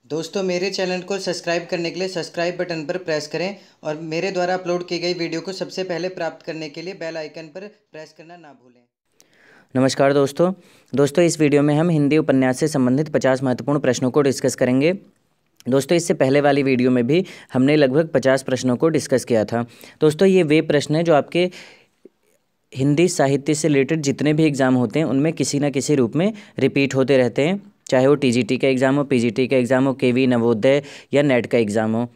दोस्तों मेरे चैनल को सब्सक्राइब करने के लिए सब्सक्राइब बटन पर प्रेस करें और मेरे द्वारा अपलोड की गई वीडियो को सबसे पहले प्राप्त करने के लिए बेल आइकन पर प्रेस करना ना भूलें। नमस्कार दोस्तों इस वीडियो में हम हिंदी उपन्यास से संबंधित 50 महत्वपूर्ण प्रश्नों को डिस्कस करेंगे। दोस्तों इससे पहले वाली वीडियो में भी हमने लगभग 50 प्रश्नों को डिस्कस किया था। दोस्तों ये वे प्रश्न हैं जो आपके हिंदी साहित्य से रिलेटेड जितने भी एग्ज़ाम होते हैं उनमें किसी न किसी रूप में रिपीट होते रहते हैं, चाहे वो टीजीटी का एग्ज़ाम हो, पीजीटी का एग्ज़ाम हो, केवी नवोदय या नेट का एग्ज़ाम हो।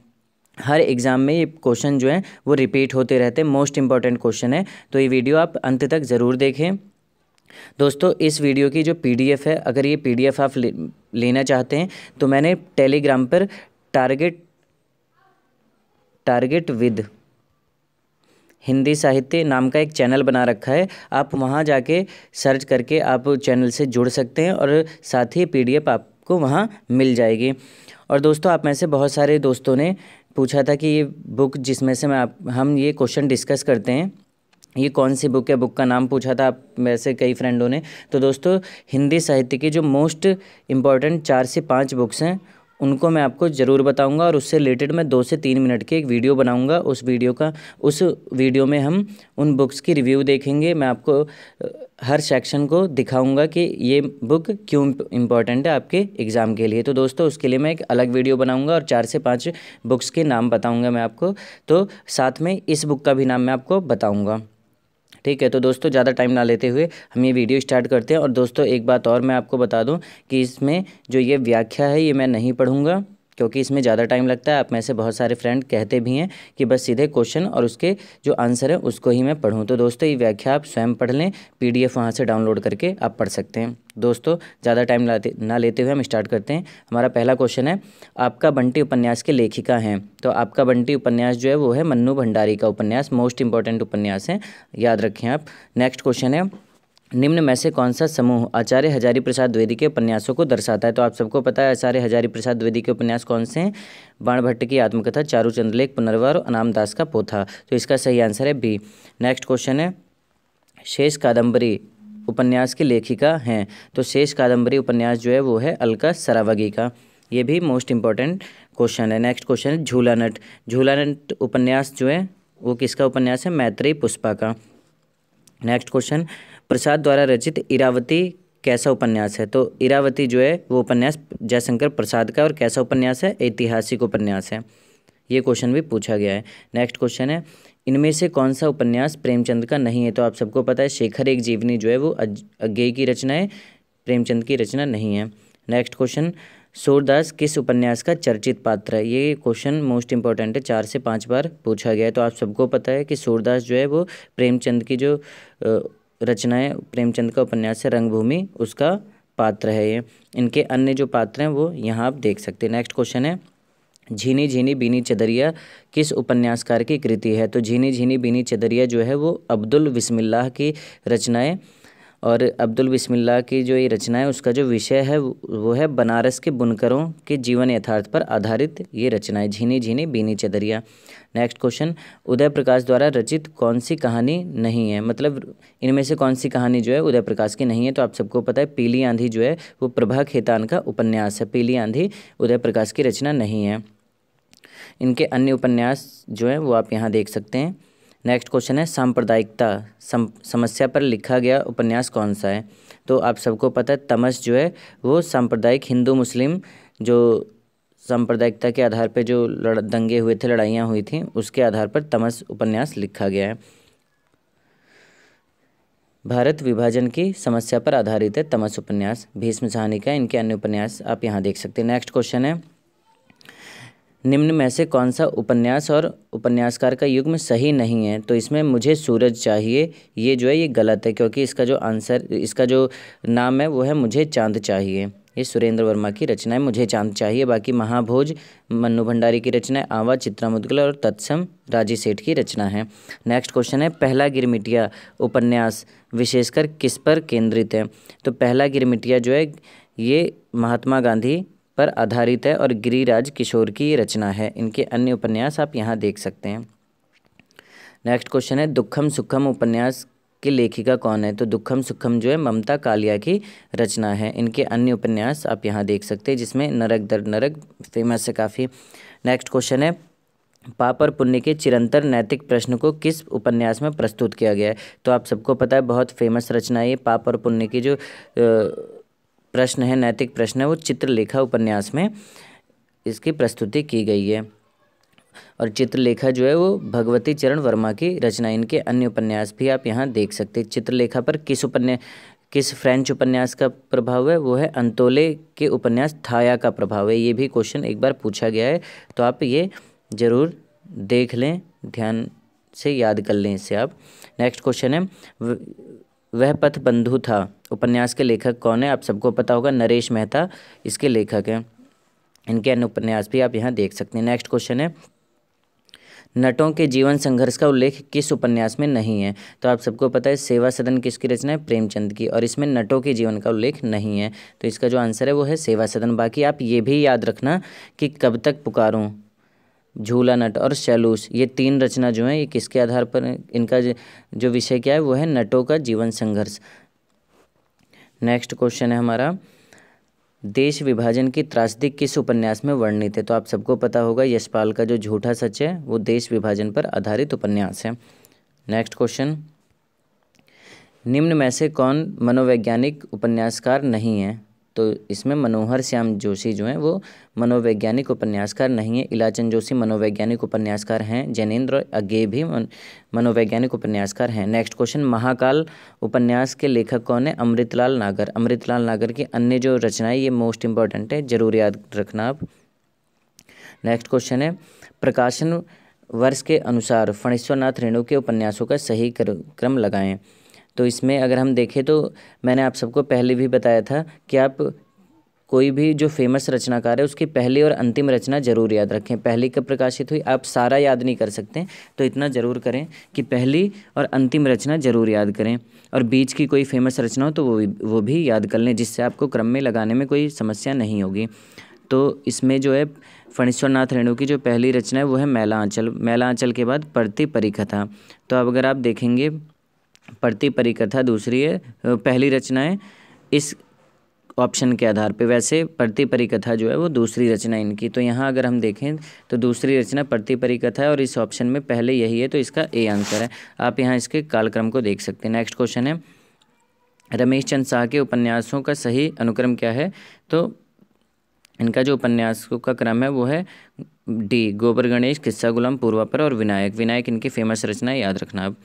हर एग्ज़ाम में ये क्वेश्चन जो हैं वो रिपीट होते रहते हैं, मोस्ट इंपॉर्टेंट क्वेश्चन है। तो ये वीडियो आप अंत तक ज़रूर देखें। दोस्तों इस वीडियो की जो पीडीएफ है, अगर ये पीडीएफ आप लेना चाहते हैं तो मैंने टेलीग्राम पर टारगेट विद हिंदी साहित्य नाम का एक चैनल बना रखा है। आप वहाँ जाके सर्च करके आप चैनल से जुड़ सकते हैं और साथ ही पीडीएफ आपको वहाँ मिल जाएगी। और दोस्तों आप में से बहुत सारे दोस्तों ने पूछा था कि ये बुक जिसमें से हम ये क्वेश्चन डिस्कस करते हैं, ये कौन सी बुक है, बुक का नाम पूछा था आप में से कई फ्रेंडों ने। तो दोस्तों हिंदी साहित्य की जो मोस्ट इम्पॉर्टेंट 4 से 5 बुक्स हैं उनको मैं आपको ज़रूर बताऊंगा और उससे रिलेटेड मैं 2 से 3 मिनट की एक वीडियो बनाऊंगा। उस वीडियो में हम उन बुक्स की रिव्यू देखेंगे। मैं आपको हर सेक्शन को दिखाऊंगा कि ये बुक क्यों इम्पॉर्टेंट है आपके एग्ज़ाम के लिए। तो दोस्तों उसके लिए मैं एक अलग वीडियो बनाऊंगा और 4 से 5 बुक्स के नाम बताऊंगा मैं आपको। तो साथ में इस बुक का भी नाम मैं आपको बताऊँगा, ठीक है। तो दोस्तों ज़्यादा टाइम ना लेते हुए हम ये वीडियो स्टार्ट करते हैं। और दोस्तों एक बात और मैं आपको बता दूं कि इसमें जो ये व्याख्या है ये मैं नहीं पढ़ूंगा, क्योंकि इसमें ज़्यादा टाइम लगता है। आप में से बहुत सारे फ्रेंड कहते भी हैं कि बस सीधे क्वेश्चन और उसके जो आंसर है उसको ही मैं पढूं। तो दोस्तों ये व्याख्या आप स्वयं पढ़ लें, पीडीएफ वहाँ से डाउनलोड करके आप पढ़ सकते हैं। दोस्तों ज़्यादा टाइम ना लेते हुए हम स्टार्ट करते हैं। हमारा पहला क्वेश्चन है, आपका बंटी उपन्यास के लेखिका हैं। तो आपका बंटी उपन्यास जो है वो है मन्नू भंडारी का उपन्यास, मोस्ट इंपॉर्टेंट उपन्यास है, याद रखें आप। नेक्स्ट क्वेश्चन है, निम्न में से कौन सा समूह आचार्य हजारी प्रसाद द्विवेदी के उपन्यासों को दर्शाता है। तो आप सबको पता है आचार्य हजारी प्रसाद द्विवेदी के उपन्यास कौन से हैं, बाणभट्ट की आत्मकथा, चारू चंद्रलेख, पुनर्वर और अनाम दास का पोथा। तो इसका सही आंसर है बी। नेक्स्ट क्वेश्चन है, शेष कादम्बरी उपन्यास की लेखिका हैं। तो शेष कादम्बरी उपन्यास जो है वो है अलका सरावगी का। ये भी मोस्ट इंपॉर्टेंट क्वेश्चन है। नेक्स्ट क्वेश्चन है, झूला नट उपन्यास जो है वो किसका उपन्यास है, मैत्रेयी पुष्पा का। नेक्स्ट क्वेश्चन, प्रसाद द्वारा रचित इरावती कैसा उपन्यास है। तो इरावती जो है वो उपन्यास जयशंकर प्रसाद का और कैसा उपन्यास है, ऐतिहासिक उपन्यास है। ये क्वेश्चन भी पूछा गया है। नेक्स्ट क्वेश्चन है, इनमें से कौन सा उपन्यास प्रेमचंद का नहीं है। तो आप सबको पता है शेखर एक जीवनी जो है वो अज्ञेय की रचना है, प्रेमचंद की रचना नहीं है। नेक्स्ट क्वेश्चन, सूरदास किस उपन्यास का चर्चित पात्र है। ये क्वेश्चन मोस्ट इंपॉर्टेंट है, 4 से 5 बार पूछा गया है। तो आप सबको पता है कि सूरदास जो है वो प्रेमचंद की जो रचना है, प्रेमचंद का उपन्यास है रंगभूमि, उसका पात्र है ये। इनके अन्य जो पात्र हैं वो यहाँ आप देख सकते हैं। नेक्स्ट क्वेश्चन है, झीनी झीनी बीनी चदरिया किस उपन्यासकार की कृति है। तो झीनी झीनी बीनी चदरिया जो है वो अब्दुल बिस्मिल्लाह की रचना है और अब्दुल बिस्मिल्लाह की जो ये रचना है उसका जो विषय है वो है बनारस के बुनकरों के जीवन यथार्थ पर आधारित ये रचना है, झीनी झीनी बीनी चदरिया। नेक्स्ट क्वेश्चन, उदय प्रकाश द्वारा रचित कौन सी कहानी नहीं है। मतलब इनमें से कौन सी कहानी जो है उदय प्रकाश की नहीं है। तो आप सबको पता है पीली आंधी जो है वो प्रभा खेतान का उपन्यास है, पीली आंधी उदय प्रकाश की रचना नहीं है। इनके अन्य उपन्यास जो हैं वो आप यहाँ देख सकते हैं। नेक्स्ट क्वेश्चन है, सांप्रदायिकता समस्या पर लिखा गया उपन्यास कौन सा है। तो आप सबको पता है तमस जो है वो सांप्रदायिक हिंदू मुस्लिम जो सांप्रदायिकता के आधार पर जो दंगे हुए थे, लड़ाइयाँ हुई थी, उसके आधार पर तमस उपन्यास लिखा गया है। भारत विभाजन की समस्या पर आधारित है तमस उपन्यास, भीष्म साहनी का। इनके अन्य उपन्यास आप यहाँ देख सकते हैं। नेक्स्ट क्वेश्चन है, निम्न में से कौन सा उपन्यास और उपन्यासकार का युग्म सही नहीं है। तो इसमें मुझे सूरज चाहिए ये जो है ये गलत है, क्योंकि इसका जो नाम है वो है मुझे चांद चाहिए। ये सुरेंद्र वर्मा की रचना है, मुझे चांद चाहिए। बाकी महाभोज मन्नू भंडारी की रचना है, आवा चित्रा मुद्गल और तत्सम राजी सेठ की रचना है। नेक्स्ट क्वेश्चन है, पहला गिरमिटिया उपन्यास विशेषकर किस पर केंद्रित है। तो पहला गिरमिटिया जो है ये महात्मा गांधी पर आधारित है और गिरिराज किशोर की रचना है। इनके अन्य उपन्यास आप यहाँ देख सकते हैं। नेक्स्ट क्वेश्चन है, दुखम सुखम उपन्यास की लेखिका कौन है? तो दुखम सुखम जो है ममता कालिया की रचना है। इनके अन्य उपन्यास आप यहाँ देख सकते हैं, जिसमें नरक दर नरक फेमस है काफ़ी। नेक्स्ट क्वेश्चन है, पाप और पुण्य के चिरंतर नैतिक प्रश्न को किस उपन्यास में प्रस्तुत किया गया है? तो आप सबको पता है, बहुत फेमस रचना है ये। पाप और पुण्य की जो प्रश्न है, नैतिक प्रश्न है, वो चित्रलेखा उपन्यास में इसकी प्रस्तुति की गई है। और चित्रलेखा जो है वो भगवती चरण वर्मा की रचना। इनके अन्य उपन्यास भी आप यहाँ देख सकते हैं। चित्रलेखा पर किस फ्रेंच उपन्यास का प्रभाव है? वो है अंतोले के उपन्यास थाया का प्रभाव है। ये भी क्वेश्चन एक बार पूछा गया है, तो आप ये ज़रूर देख लें, ध्यान से याद कर लें इसे आप। नेक्स्ट क्वेश्चन है, वह पथ बंधु था उपन्यास के लेखक कौन है? आप सबको पता होगा, नरेश मेहता इसके लेखक हैं। इनके अन्य उपन्यास भी आप यहाँ देख सकते हैं। नेक्स्ट क्वेश्चन है, नटों के जीवन संघर्ष का उल्लेख किस उपन्यास में नहीं है? तो आप सबको पता है, सेवा सदन किसकी रचना है? प्रेमचंद की। और इसमें नटों के जीवन का उल्लेख नहीं है, तो इसका जो आंसर है वो है सेवा सदन। बाकी आप ये भी याद रखना कि कब तक पुकारूं, झूला नट और शैलूस, ये 3 रचना जो है ये किसके आधार पर, इनका जो विषय क्या है वो है नटों का जीवन संघर्ष। नेक्स्ट क्वेश्चन है हमारा, देश विभाजन की त्रासदी किस उपन्यास में वर्णित है? तो आप सबको पता होगा, यशपाल का जो झूठा सच है वो देश विभाजन पर आधारित उपन्यास है। नेक्स्ट क्वेश्चन, निम्न में से कौन मनोवैज्ञानिक उपन्यासकार नहीं है? तो इसमें मनोहर श्याम जोशी जो हैं वो मनोवैज्ञानिक उपन्यासकार नहीं है। इलाचन जोशी मनोवैज्ञानिक उपन्यासकार हैं। जैनेन्द्र और अज्ञे भी मनोवैज्ञानिक उपन्यासकार हैं। नेक्स्ट क्वेश्चन, महाकाल उपन्यास के लेखक कौन है? अमृतलाल नागर। अमृतलाल नागर की अन्य जो रचनाएं ये मोस्ट इंपॉर्टेंट है, जरूर याद रखना आप। नेक्स्ट क्वेश्चन है, प्रकाशन वर्ष के अनुसार फणीश्वरनाथ रेणु के उपन्यासों का सही क्रम लगाएं। तो इसमें अगर हम देखें तो मैंने आप सबको पहले भी बताया था कि आप कोई भी जो फेमस रचनाकार है उसकी पहली और अंतिम रचना जरूर याद रखें। पहली कब प्रकाशित हुई, आप सारा याद नहीं कर सकते, तो इतना ज़रूर करें कि पहली और अंतिम रचना जरूर याद करें। और बीच की कोई फेमस रचना हो तो वो भी याद कर लें, जिससे आपको क्रम में लगाने में कोई समस्या नहीं होगी। तो इसमें जो है फणीश्वरनाथ रेणु की जो पहली रचना है वो है मैला आंचल। मैला आंचल के बाद पढ़ती परिकथा। तो अब अगर आप देखेंगे, पढ़ती परिकथा दूसरी है, पहली रचना है इस ऑप्शन के आधार पे। वैसे पढ़ती परिकथा जो है वो दूसरी रचना इनकी। तो यहाँ अगर हम देखें तो दूसरी रचना पढ़ती परिकथा है और इस ऑप्शन में पहले यही है, तो इसका ए आंसर है। आप यहाँ इसके कालक्रम को देख सकते हैं। नेक्स्ट क्वेश्चन है, रमेश चंद्र शाह के उपन्यासों का सही अनुक्रम क्या है? तो इनका जो उपन्यासों का क्रम है वो है डी, गोबर गणेश, किस्सा गुलाम, पूर्वापर और विनायक। विनायक इनकी फेमस रचना है, याद रखना आप,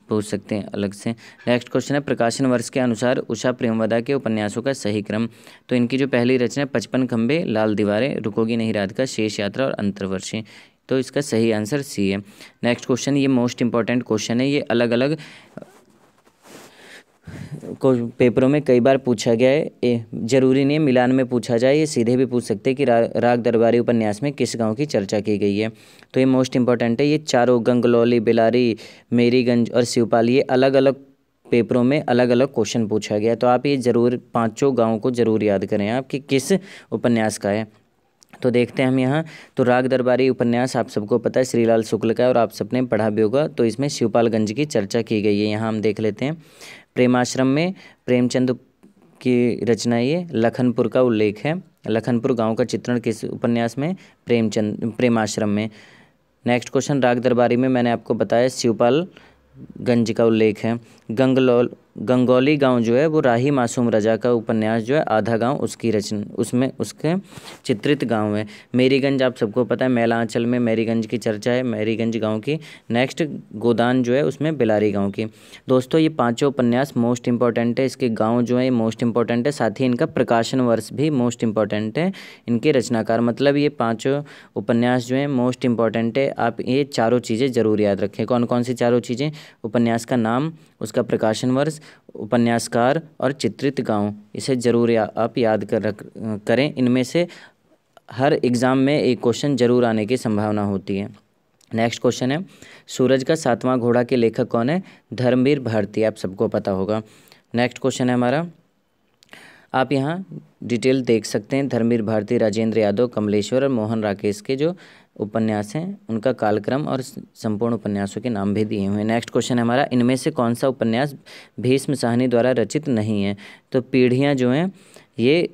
पूछ सकते हैं अलग से। नेक्स्ट क्वेश्चन है, प्रकाशन वर्ष के अनुसार उषा प्रेमवदा के उपन्यासों का सही क्रम। तो इनकी जो पहली रचना है 55 खंबे, लाल दीवारें, रुकोगी नहीं रात का, शेष यात्रा और अंतर्वर्षी। तो इसका सही आंसर सी है। नेक्स्ट क्वेश्चन, ये मोस्ट इंपॉर्टेंट क्वेश्चन है, ये अलग अलग पेपरों में कई बार पूछा गया है। जरूरी नहीं है मिलान में पूछा जाए, ये सीधे भी पूछ सकते हैं कि राग दरबारी उपन्यास में किस गांव की चर्चा की गई है। तो ये मोस्ट इंपॉर्टेंट है। ये चारों, गंगलौली, बेलारी, मेरीगंज और शिवपाल, ये अलग अलग पेपरों में अलग अलग क्वेश्चन पूछा गया। तो आप ये जरूर 5 गाँव को जरूर याद करें आप कि किस उपन्यास का है। तो देखते हैं हम यहाँ, तो राग दरबारी उपन्यास आप सबको पता है श्रीलाल शुक्ल का है और आप सबने पढ़ा भी होगा। तो इसमें शिवपालगंज की चर्चा की गई है। यहाँ हम देख लेते हैं, प्रेमाश्रम में प्रेमचंद की रचना, ये लखनपुर का उल्लेख है। लखनपुर गांव का चित्रण किस उपन्यास में? प्रेमाश्रम में। नेक्स्ट क्वेश्चन, राग दरबारी में मैंने आपको बताया शिवपालगंज का उल्लेख है। गंगौली गांव जो है वो राही मासूम रजा का उपन्यास जो है, आधा गांव उसकी रचना, उसमें उसके चित्रित गांव है। मेरीगंज आप सबको पता है, मैला आंचल में मेरीगंज की चर्चा है, मेरीगंज गांव की। नेक्स्ट गोदान जो है उसमें बेलारी गांव की। दोस्तों ये 5 उपन्यास मोस्ट इंपॉर्टेंट है, इसके गाँव जो है मोस्ट इंपॉर्टेंट है, साथ ही इनका प्रकाशन वर्ष भी मोस्ट इंपॉर्टेंट है, इनके रचनाकार, मतलब ये 5 उपन्यास जो है मोस्ट इंपॉर्टेंट है। आप ये चारों चीज़ें जरूर याद रखें। कौन कौन सी चारों चीज़ें? उपन्यास का नाम, उसका प्रकाशन वर्ष, उपन्यासकार और चित्रित गांव। इसे जरूर आप याद करें। इनमें से हर एग्ज़ाम में एक क्वेश्चन जरूर आने की संभावना होती है। नेक्स्ट क्वेश्चन है, सूरज का 7वां घोड़ा के लेखक कौन है? धर्मवीर भारती, आप सबको पता होगा। नेक्स्ट क्वेश्चन है हमारा, आप यहाँ डिटेल देख सकते हैं, धर्मवीर भारती, राजेंद्र यादव, कमलेश्वर और मोहन राकेश के जो उपन्यास हैं उनका कालक्रम और संपूर्ण उपन्यासों के नाम भी दिए हुए हैं। नेक्स्ट क्वेश्चन है हमारा, इनमें से कौन सा उपन्यास भीष्म साहनी द्वारा रचित नहीं है? तो पीढ़ियाँ जो हैं ये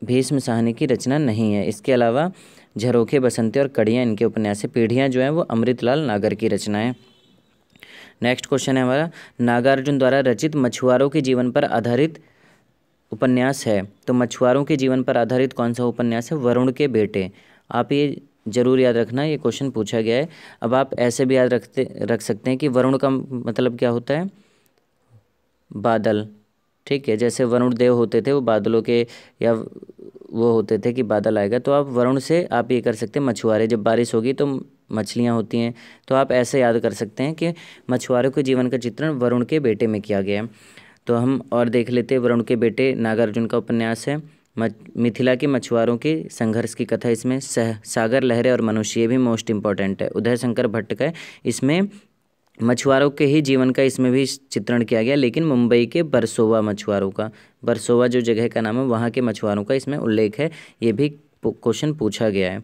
भीष्म साहनी की रचना नहीं है। इसके अलावा झरोखे, बसंती और कड़ियाँ इनके उपन्यास है। पीढ़ियाँ जो हैं वो अमृतलाल नागर की रचना है। नेक्स्ट क्वेश्चन है हमारा, नागार्जुन द्वारा रचित मछुआरों के जीवन पर आधारित उपन्यास है। तो मछुआरों के जीवन पर आधारित कौन सा उपन्यास है? वरुण के बेटे। आप ये जरूर याद रखना, ये क्वेश्चन पूछा गया है। अब आप ऐसे भी याद रख सकते हैं कि वरुण का मतलब क्या होता है? बादल। ठीक है, जैसे वरुण देव होते थे वो बादलों के, या वो होते थे कि बादल आएगा, तो आप वरुण से आप ये कर सकते हैं मछुआरे, जब बारिश होगी तो मछलियाँ होती हैं, तो आप ऐसे याद कर सकते हैं कि मछुआरों के जीवन का चित्रण वरुण के बेटे में किया गया है। तो हम और देख लेते हैं, वरुण के बेटे नागार्जुन का उपन्यास है। मिथिला के मछुआरों के संघर्ष की कथा इसमें सागर, लहरें और मनुष्य, ये भी मोस्ट इम्पॉर्टेंट है, उदय शंकर भट्ट का है। इसमें मछुआरों के ही जीवन का इसमें भी चित्रण किया गया, लेकिन मुंबई के बरसोवा मछुआरों का, बरसोवा जो जगह का नाम है वहाँ के मछुआरों का इसमें उल्लेख है। ये भी क्वेश्चन पूछा गया है।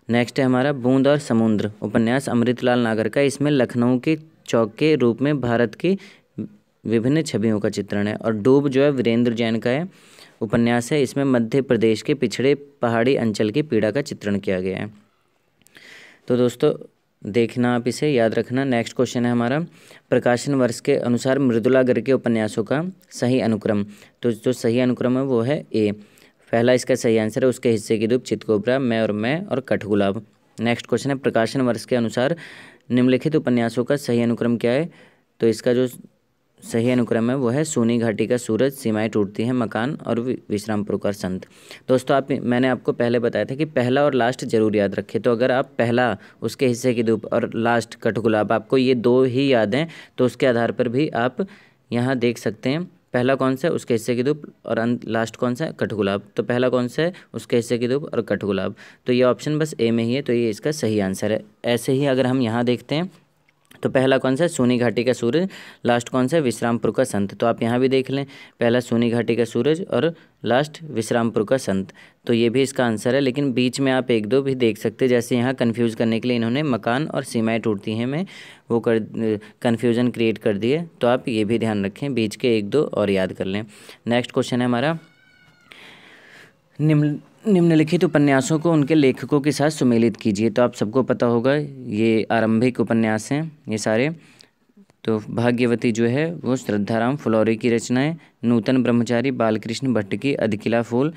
नेक्स्ट है हमारा, बूंद और समुद्र उपन्यास अमृतलाल नागर का। इसमें लखनऊ के चौक के रूप में भारत की विभिन्न छवियों का चित्रण है। और डूब जो है वीरेंद्र जैन का है उपन्यास है। इसमें मध्य प्रदेश के पिछड़े पहाड़ी अंचल की पीड़ा का चित्रण किया गया है। तो दोस्तों देखना, आप इसे याद रखना। नेक्स्ट क्वेश्चन है हमारा, प्रकाशन वर्ष के अनुसार मृदुला गर्ग के उपन्यासों का सही अनुक्रम। तो जो सही अनुक्रम है वो है ए। पहला इसका सही आंसर है उसके हिस्से की धूप, चितकोबरा, मैं और कठगुलाब। नेक्स्ट क्वेश्चन है, प्रकाशन वर्ष के अनुसार निम्नलिखित उपन्यासों का सही अनुक्रम क्या है? तो इसका जो सही अनुक्रम है वो है सोनी घाटी का सूरज, सीमाएं टूटती हैं, मकान और विश्रामपुर का संत। दोस्तों मैंने आपको पहले बताया था कि पहला और लास्ट जरूर याद रखें। तो अगर आप पहला उसके हिस्से की धूप और लास्ट कठगुलाब, आपको ये दो ही याद हैं, तो उसके आधार पर भी आप यहाँ देख सकते हैं पहला कौन सा है, उसके हिस्से की धूप, और लास्ट कौन सा है, कठगुलाब। तो पहला कौन सा है, उसके हिस्से की धूप और कठगुलाब। तो ये ऑप्शन बस ए में ही है, तो ये इसका सही आंसर है। ऐसे ही अगर हम यहाँ देखते हैं तो पहला कौन सा है, सोनी घाटी का सूरज, लास्ट कौन सा है, विश्रामपुर का संत। तो आप यहाँ भी देख लें, पहला सोनी घाटी का सूरज और लास्ट विश्रामपुर का संत, तो ये भी इसका आंसर है। लेकिन बीच में आप एक दो भी देख सकते हैं, जैसे यहाँ कन्फ्यूज़ करने के लिए इन्होंने मकान और सीमाएं टूटती हैं में वो कन्फ्यूज़न क्रिएट कर दिए। तो आप ये भी ध्यान रखें, बीच के एक दो और याद कर लें। नेक्स्ट क्वेश्चन है हमारा, निम्नलिखित उपन्यासों को उनके लेखकों के साथ सुमेलित कीजिए। तो आप सबको पता होगा ये आरंभिक उपन्यास हैं ये सारे। तो भाग्यवती जो है वो श्रद्धाराम फुलौरी की रचना है। नूतन ब्रह्मचारी बालकृष्ण भट्ट की अधकिला फूल,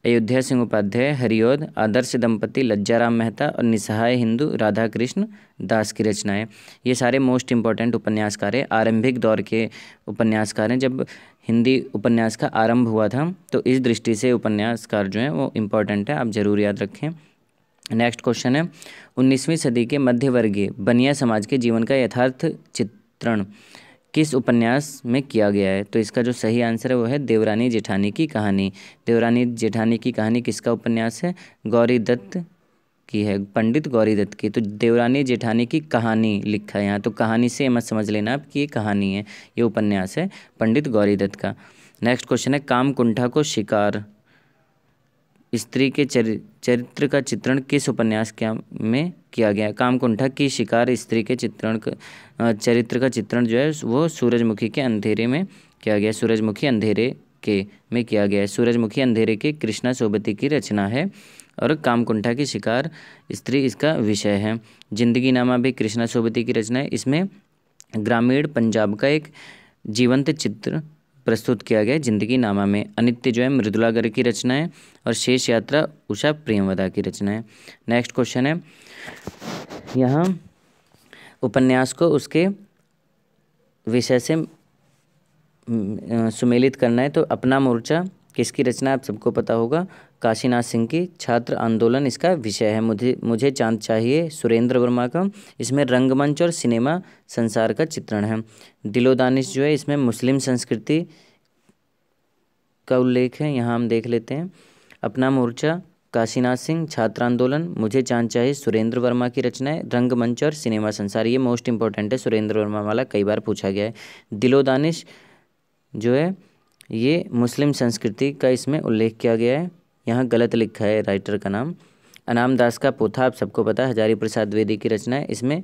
अयोध्या सिंह उपाध्याय हरिऔध, आदर्श दंपति लज्जाराम मेहता और निसहाय हिंदू राधा कृष्ण दास की रचनाएं। ये सारे मोस्ट इम्पॉर्टेंट उपन्यासकार हैं, आरंभिक दौर के उपन्यासकार हैं। जब हिंदी उपन्यास का आरंभ हुआ था, तो इस दृष्टि से उपन्यासकार जो हैं वो इम्पॉर्टेंट है, आप ज़रूर याद रखें। नेक्स्ट क्वेश्चन है, 19वीं सदी के मध्यवर्गीय बनिया समाज के जीवन का यथार्थ चित्रण किस उपन्यास में किया गया है? तो इसका जो सही आंसर है वो है देवरानी जेठानी की कहानी। देवरानी जेठानी की कहानी किसका उपन्यास है? गौरी दत्त की है, पंडित गौरी दत्त की। तो देवरानी जेठानी की कहानी लिखा है यहाँ, तो कहानी से मत समझ लेना आप कि ये कहानी है, ये उपन्यास है पंडित गौरी दत्त का। नेक्स्ट क्वेश्चन है, कामकुंठा को शिकार स्त्री के चरित्र का चित्रण किस उपन्यास में किया गया? कामकुंठा की शिकार स्त्री के चरित्र का चित्रण जो है वो सूरजमुखी के अंधेरे में किया गया। सूरजमुखी अंधेरे के में किया गया है। सूरजमुखी अंधेरे के कृष्णा सोबती की रचना है और कामकुंठा की शिकार स्त्री इसका विषय है। जिंदगी नामा भी कृष्णा सोबती की रचना है। इसमें ग्रामीण पंजाब का एक जीवंत चित्र प्रस्तुत किया गया जिंदगी नामा में। अनित्य जो है मृदुला गर्ग की रचना है और शेष यात्रा उषा प्रेमवदा की रचना है। नेक्स्ट क्वेश्चन है, यहाँ उपन्यास को उसके विषय से सुमेलित करना है। तो अपना मोर्चा किसकी रचना है? आप सबको पता होगा, काशीनाथ सिंह की। छात्र आंदोलन इसका विषय है। मुझे चांद चाहिए सुरेंद्र वर्मा का। इसमें रंगमंच और सिनेमा संसार का चित्रण है। दिलोदानिश जो है इसमें मुस्लिम संस्कृति का उल्लेख है, यहाँ हम देख लेते हैं। अपना मोर्चा काशीनाथ सिंह, छात्र आंदोलन, मुझे चांद चाहिए सुरेंद्र वर्मा की रचना है। रंगमंच और सिनेमा संसार, ये मोस्ट इंपॉर्टेंट है, सुरेंद्र वर्मा वाला कई बार पूछा गया है। दिलोदानिश जो है ये मुस्लिम संस्कृति का इसमें उल्लेख किया गया है, यहाँ गलत लिखा है राइटर का नाम। अनामदास का पोथा आप सबको पता है, हजारी प्रसाद द्विवेदी की रचना है। इसमें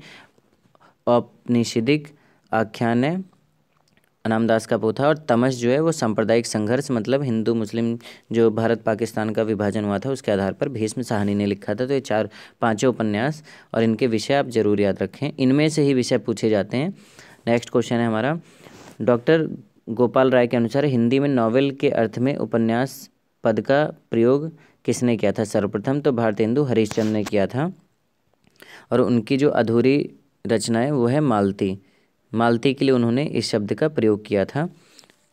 औपनिषदिक आख्यान है अनामदास का पोथा। और तमस जो है वो सांप्रदायिक संघर्ष, मतलब हिंदू मुस्लिम जो भारत पाकिस्तान का विभाजन हुआ था उसके आधार पर भीष्म साहनी ने लिखा था। तो ये 4-5 उपन्यास और इनके विषय आप जरूर याद रखें, इनमें से ही विषय पूछे जाते हैं। नेक्स्ट क्वेश्चन है हमारा, डॉक्टर गोपाल राय के अनुसार हिंदी में नॉवेल के अर्थ में उपन्यास पद का प्रयोग किसने किया था सर्वप्रथम? तो भारतेंदु हरिश्चंद्र ने किया था। और उनकी जो अधूरी रचना है वो है मालती। मालती के लिए उन्होंने इस शब्द का प्रयोग किया था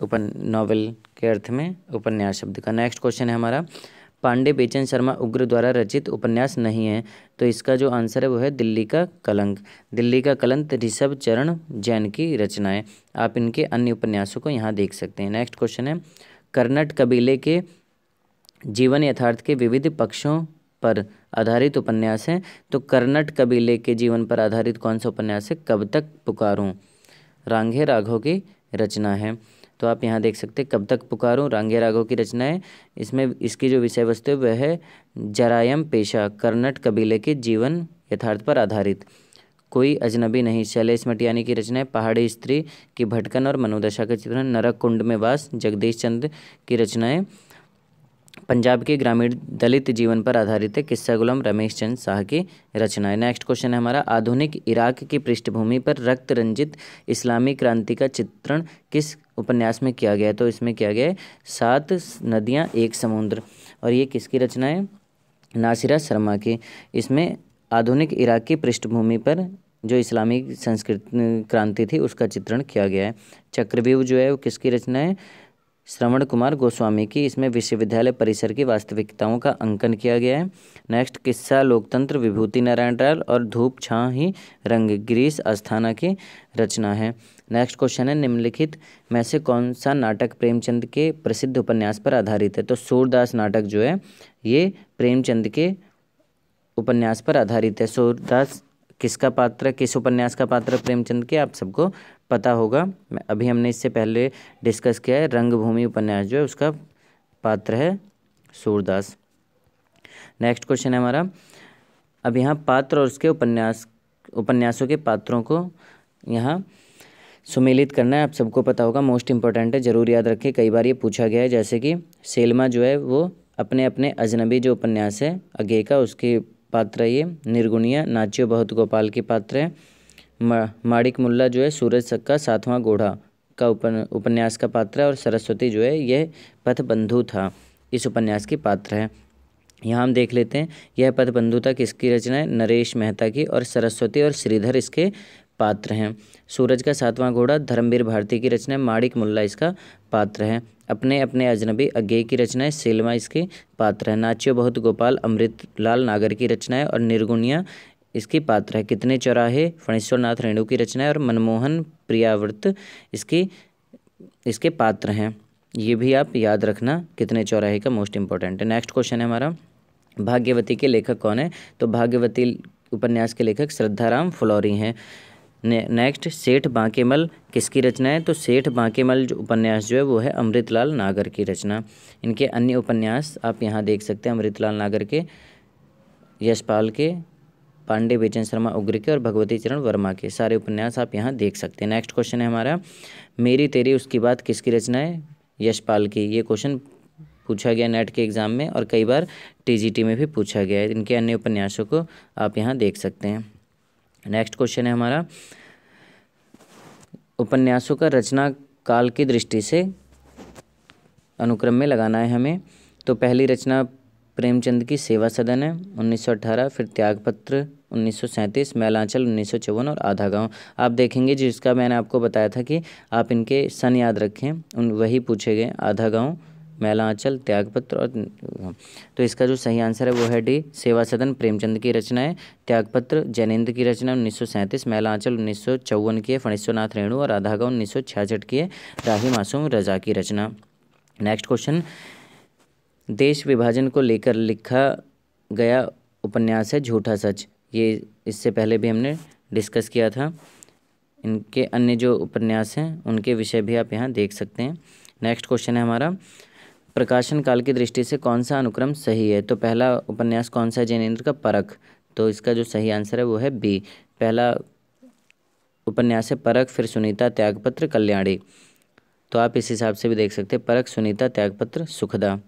नॉवेल के अर्थ में उपन्यास शब्द का। नेक्स्ट क्वेश्चन है हमारा, पांडे बेचन शर्मा उग्र द्वारा रचित उपन्यास नहीं है। तो इसका जो आंसर है वो है दिल्ली का कलंक। दिल्ली का कलंक ऋषभ चरण जैन की रचना है। आप इनके अन्य उपन्यासों को यहाँ देख सकते हैं। नेक्स्ट क्वेश्चन है, कर्नट कबीले के जीवन यथार्थ के विविध पक्षों पर आधारित उपन्यास है। तो कर्नट कबीले के जीवन पर आधारित कौन सा उपन्यास है? कब तक पुकारूं, रांगे राघव की रचना है। तो आप यहाँ देख सकते हैं कब तक पुकारूं, रांगे राघव की रचना है। इसमें इसकी जो विषय वस्तु है वह है जरायम पेशा, कर्नट कबीले के जीवन यथार्थ पर आधारित। कोई अजनबी नहीं, शैलेश मटियानी की रचना है। पहाड़ी स्त्री की भटकन और मनोदशा का चित्रण, नरक कुंड में वास, जगदीश चंद्र की रचना है। पंजाब के ग्रामीण दलित जीवन पर आधारित है। किस्सा गुलाम रमेश चंद शाह की रचना है। नेक्स्ट क्वेश्चन है हमारा, आधुनिक इराक की पृष्ठभूमि पर रक्त रंजित इस्लामी क्रांति का चित्रण किस उपन्यास में किया गया है? तो इसमें किया गया है 7 नदियाँ एक समुद्र। और ये किसकी रचना है? नासिरा शर्मा की। इसमें आधुनिक इराक की पृष्ठभूमि पर जो इस्लामी संस्कृति क्रांति थी उसका चित्रण किया गया है। चक्रव्यूह जो है वो किसकी रचना है? श्रवण कुमार गोस्वामी की। इसमें विश्वविद्यालय परिसर की वास्तविकताओं का अंकन किया गया है। नेक्स्ट, किस्सा लोकतंत्र विभूति नारायण राय और धूप छां ही रंग गिरीश अस्थाना की रचना है। नेक्स्ट क्वेश्चन है, निम्नलिखित में से कौन सा नाटक प्रेमचंद के प्रसिद्ध उपन्यास पर आधारित है? तो सूरदास नाटक जो है ये प्रेमचंद के उपन्यास पर आधारित है। सूरदास किसका पात्र, किस उपन्यास का पात्र प्रेमचंद के आप सबको पता होगा। अभी हमने इससे पहले डिस्कस किया है, रंगभूमि उपन्यास जो है उसका पात्र है सूरदास। नेक्स्ट क्वेश्चन है हमारा, अब यहाँ पात्र और उसके उपन्यासों के पात्रों को यहाँ सुमेलित करना है। आप सबको पता होगा, मोस्ट इंपॉर्टेंट है, जरूर याद रखें, कई बार ये पूछा गया है। जैसे कि सेल्मा जो है वो अपने अपने अजनबी जो उपन्यास है अगे का, उसके पात्र है ये। निर्गुणिया नाच्यो बहुत गोपाल के पात्र है। माणिक मुल्ला जो है सूरज सक्का 7वां घोड़ा का उपन्यास का पात्र है। और सरस्वती जो है यह पथबंधु था, इस उपन्यास की पात्र है। यहाँ हम देख लेते हैं, यह पथबंधु था किसकी रचना है? नरेश मेहता की। और सरस्वती और श्रीधर इसके पात्र हैं। सूरज का 7वां घोड़ा धर्मवीर भारती की रचना है। माणिक मुल्ला इसका पात्र है। अपने अपने अजनबी अज्ञेय की रचना है। सेल्मा इसके पात्र है। नाच्यो बहुत गोपाल अमृतलाल नागर की रचना है। और निर्गुणिया इसकी पात्र है। कितने चौराहे फणीश्वर नाथ रेणु की रचना है। और मनमोहन प्रियाव्रत इसके पात्र हैं। ये भी आप याद रखना, कितने चौराहे का मोस्ट इंपॉर्टेंट है। नेक्स्ट क्वेश्चन है हमारा, भाग्यवती के लेखक कौन है? तो भाग्यवती उपन्यास के लेखक श्रद्धाराम फुलौरी हैं। नेक्स्ट, सेठ बांकेमल किसकी रचना है? तो सेठ बांकेमल जो उपन्यास जो है वो है अमृतलाल नागर की रचना। इनके अन्य उपन्यास आप यहाँ देख सकते हैं, अमृतलाल नागर के, यशपाल के, पांडे बेचन शर्मा उग्र के और भगवती चरण वर्मा के सारे उपन्यास आप यहाँ देख सकते हैं। नेक्स्ट क्वेश्चन है हमारा, मेरी तेरी उसकी बात किसकी रचना है? यशपाल की। ये क्वेश्चन पूछा गया नेट के एग्ज़ाम में और कई बार टीजीटी में भी पूछा गया है। इनके अन्य उपन्यासों को आप यहाँ देख सकते हैं। नेक्स्ट क्वेश्चन है हमारा, उपन्यासों का रचना काल की दृष्टि से अनुक्रम में लगाना है हमें। तो पहली रचना प्रेमचंद की सेवा सदन है 1918, फिर त्यागपत्र 1937, मैलांचल 1954 और आधा गांव। आप देखेंगे जिसका मैंने आपको बताया था कि आप इनके सन याद रखें, उन वही पूछे गए, आधा गांव, मैलांचल, त्यागपत्र और तो इसका जो सही आंसर है वो है डी, सेवा सदन प्रेमचंद की रचना है। त्यागपत्र जैनेन्द्र की रचना 1937, मैलांचल 1954 की है फणीश्वर नाथ रेणु और आधा गांव 1966 की है राही मासूम रजा की रचना। नेक्स्ट क्वेश्चन, देश विभाजन को लेकर लिखा गया उपन्यास है झूठा सच। ये इससे पहले भी हमने डिस्कस किया था। इनके अन्य जो उपन्यास हैं उनके विषय भी आप यहाँ देख सकते हैं। नेक्स्ट क्वेश्चन है हमारा, प्रकाशन काल की दृष्टि से कौन सा अनुक्रम सही है? तो पहला उपन्यास कौन सा है जैनेंद्र का? परख। तो इसका जो सही आंसर है वो है बी। पहला उपन्यास है परख, फिर सुनीता, त्यागपत्र, कल्याणी। तो आप इस हिसाब से भी देख सकते हैं, परख, सुनीता, त्यागपत्र, सुखदा।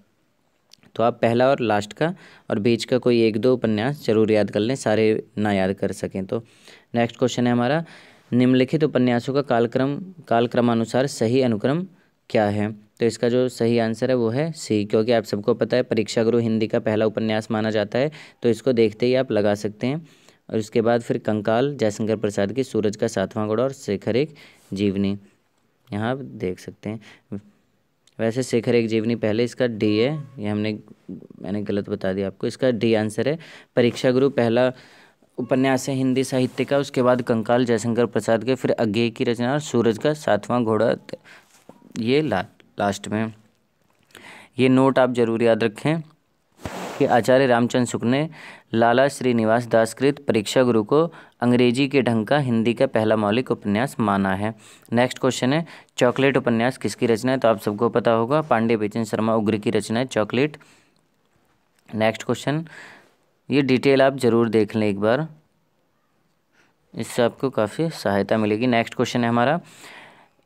तो आप पहला और लास्ट का और बीच का कोई एक दो उपन्यास जरूर याद कर लें, सारे ना याद कर सकें तो। नेक्स्ट क्वेश्चन है हमारा, निम्नलिखित उपन्यासों का कालक्रमानुसार सही अनुक्रम क्या है? तो इसका जो सही आंसर है वो है सी, क्योंकि आप सबको पता है परीक्षा गुरु हिंदी का पहला उपन्यास माना जाता है, तो इसको देखते ही आप लगा सकते हैं। और उसके बाद फिर कंकाल जयशंकर प्रसाद की सूरज का सातवां घोड़ा और शेखर एक जीवनी, यहाँ आप देख सकते हैं। वैसे शेखर एक जीवनी पहले, इसका डी है, ये मैंने गलत बता दिया आपको, इसका डी आंसर है। परीक्षा गुरु पहला उपन्यास है हिंदी साहित्य का, उसके बाद कंकाल जयशंकर प्रसाद के, फिर अज्ञेय की रचना और सूरज का सातवां घोड़ा ये लास्ट में। ये नोट आप जरूर याद रखें कि आचार्य रामचंद्र शुक्ल ने लाला श्रीनिवास दासकृत परीक्षा गुरु को अंग्रेजी के ढंग का हिंदी का पहला मौलिक उपन्यास माना है। नेक्स्ट क्वेश्चन है, चॉकलेट उपन्यास किसकी रचना है? तो आप सबको पता होगा, पांडे बेचन शर्मा उग्र की रचना है चॉकलेट। नेक्स्ट क्वेश्चन, ये डिटेल आप जरूर देख लें एक बार, इससे आपको काफ़ी सहायता मिलेगी। नेक्स्ट क्वेश्चन है हमारा,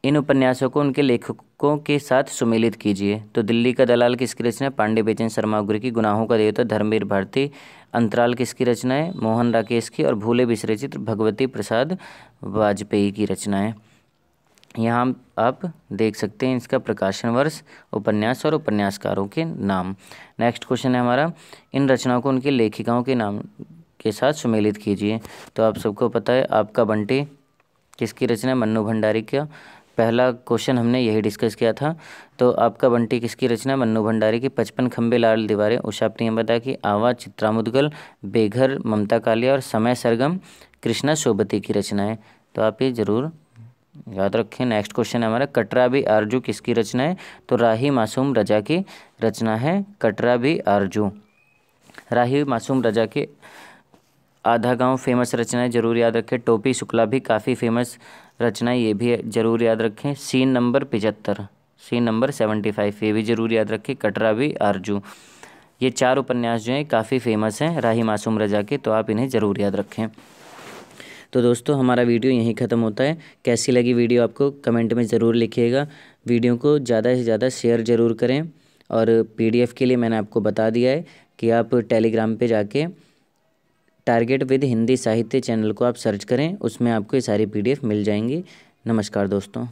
इन उपन्यासों को उनके लेखकों के साथ सुमेलित कीजिए। तो दिल्ली का दलाल किसकी रचना है? पांडे बेचन शर्मा उग्र की। गुनाहों का देवता धर्मवीर भारती। अंतराल किसकी रचना है? मोहन राकेश की। और भूले बिसरे चित्र भगवती प्रसाद वाजपेयी की रचना है। यहाँ आप देख सकते हैं इसका प्रकाशन वर्ष, उपन्यास और उपन्यासकारों के नाम। नेक्स्ट क्वेश्चन है हमारा, इन रचनाओं को उनकी लेखिकाओं के नाम के साथ सुमेलित कीजिए। तो आप सबको पता है आपका बंटी किसकी रचना है? मन्नू भंडारी का। पहला क्वेश्चन हमने यही डिस्कस किया था। तो आपका बंटी किसकी रचना? मन्नू भंडारी की। 55 खंबे लाल दीवारें उषा प्रियंवदा की। आवाज़ चित्रा मुदगल। बेघर ममता कालिया। और समय सरगम कृष्णा सोबती की रचना है। तो आप ये जरूर याद रखें। नेक्स्ट क्वेश्चन है हमारा, कटरा भी आरजू किसकी रचना है? तो राही मासूम रजा की रचना है कटरा भी आरजू। राही मासूम रजा के आधा गांव फेमस रचना है, जरूर याद रखें। टोपी शुक्ला भी काफ़ी फेमस रचना है, ये भी जरूर याद रखें। सीन नंबर 75, सीन नंबर 75, ये भी जरूर याद रखें। कटरा भी आरजू, ये चार उपन्यास जो हैं काफ़ी फेमस हैं राही मासूम रजा के, तो आप इन्हें ज़रूर याद रखें। तो दोस्तों हमारा वीडियो यहीं ख़त्म होता है। कैसी लगी वीडियो आपको कमेंट में ज़रूर लिखिएगा। वीडियो को ज़्यादा से ज़्यादा शेयर ज़रूर करें। और PDF के लिए मैंने आपको बता दिया है कि आप टेलीग्राम पे जाके टारगेट विद हिंदी साहित्य चैनल को आप सर्च करें, उसमें आपको ये सारी PDF मिल जाएंगी। नमस्कार दोस्तों।